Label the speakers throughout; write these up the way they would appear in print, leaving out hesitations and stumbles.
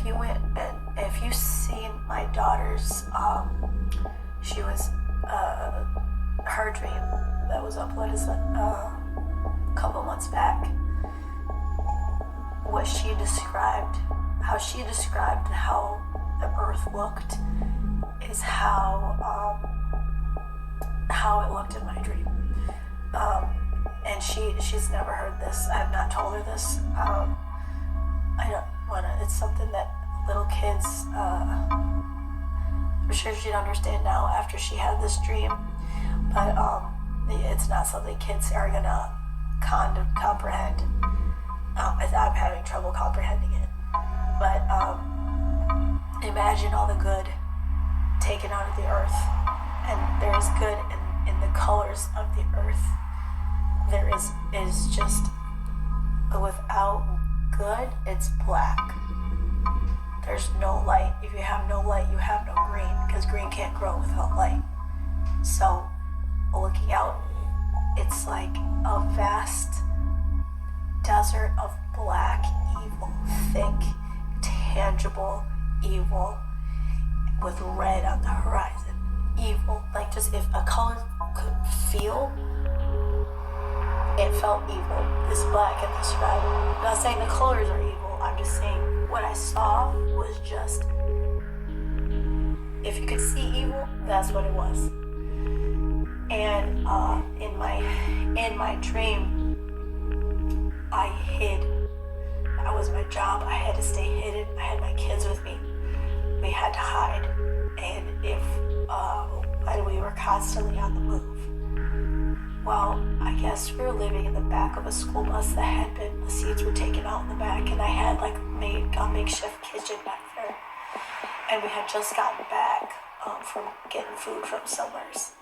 Speaker 1: if you seen my daughter's, she was, her dream that was uploaded a couple months back, how she described how the earth looked is how it looked in my dream. And she's never heard this. I have not told her this. I don't want to, it's something that little kids, I'm sure she'd understand now after she had this dream, but it's not something kids are gonna comprehend. I'm having trouble comprehending it, but imagine all the good taken out of the earth, and there is good in the colors of the earth. There is just, without good, it's black. There's no light. If you have no light, you have no green, because green can't grow without light. So, looking out, it's like a vast desert of black evil, thick, tangible evil, with red on the horizon. Evil, like just if a color could feel, it felt evil. This black and this red. I'm not saying the colors are evil, I'm just saying what I saw was just, if you could see evil, that's what it was. And in my dream, I hid. That was my job. I had to stay hidden. I had my kids with me. We had to hide, and and we were constantly on the move. Well, I guess we were living in the back of a school bus the seats were taken out in the back, and I had made a makeshift kitchen back there. And we had just gotten back from getting food from somewheres.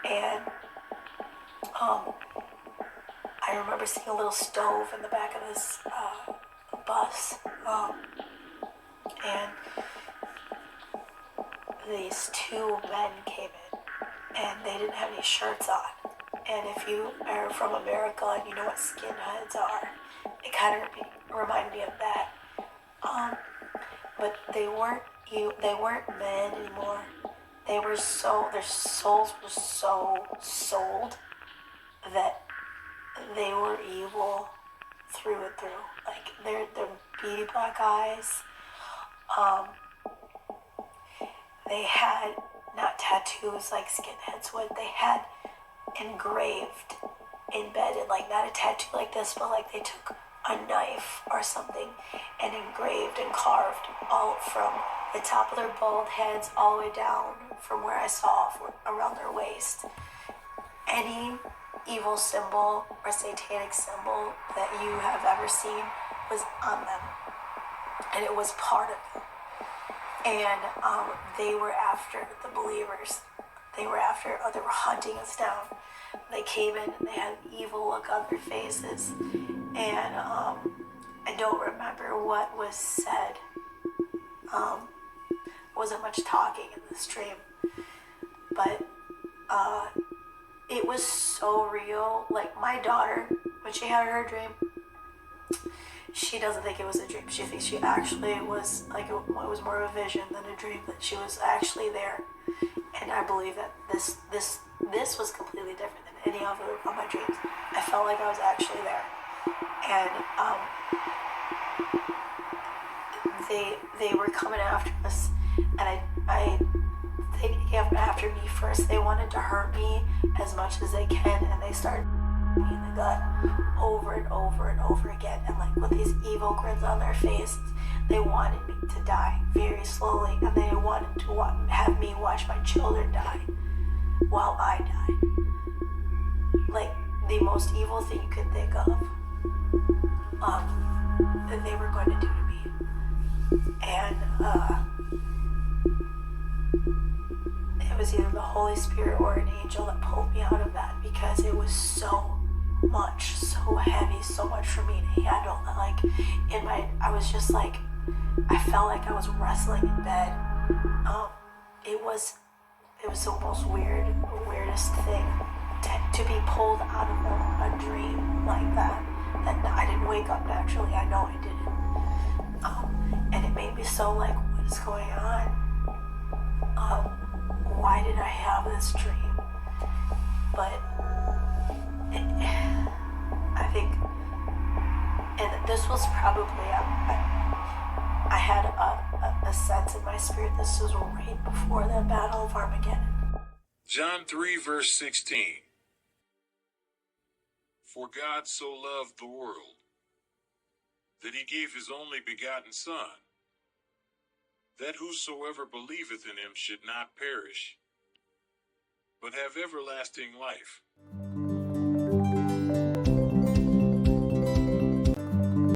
Speaker 1: And I remember seeing a little stove in the back of this bus. And these two men came in, and they didn't have any shirts on. And if you are from America and you know what skinheads are, it kind of reminded me of that. But they weren't men anymore. Their souls were so sold that they were evil through and through. Like their beady black eyes. They had not tattoos like skinheads would. They had engraved, embedded, like not a tattoo like this, but like they took a knife or something and engraved and carved all from the top of their bald heads all the way down from where I saw around their waist. Any evil symbol or satanic symbol that you have ever seen was on them, and it was part of them. And they were after the believers. They were hunting us down. They came in and they had an evil look on their faces. And I don't remember what was said. Wasn't much talking in this dream. But it was so real. Like my daughter, when she had her dream, she doesn't think it was a dream. She thinks she actually was, like, it was more of a vision than a dream, that she was actually there. And I believe that this was completely different than any other of my dreams. I felt like I was actually there. And they were coming after us, and they came after me first. They wanted to hurt me as much as they can, and they started me in the gut over and over and over again, and like with these evil grins on their faces. They wanted me to die very slowly, and they wanted to have me watch my children die while I died. Like the most evil thing you could think of that they were going to do to me. And it was either the Holy Spirit or an angel that pulled me out of that, because it was so much, so heavy, so much for me to handle. Like I was just like, I felt like I was wrestling in bed. It was the most weirdest thing to be pulled out of a dream like that. And I didn't wake up naturally. I know I didn't. And it made be so like, what is going on? Why did I have this dream? But I think, and this was probably, I had a sense in my spirit this was right before the Battle of Armageddon.
Speaker 2: John 3 verse 16. For God so loved the world, that he gave his only begotten Son, that whosoever believeth in him should not perish, but have everlasting life.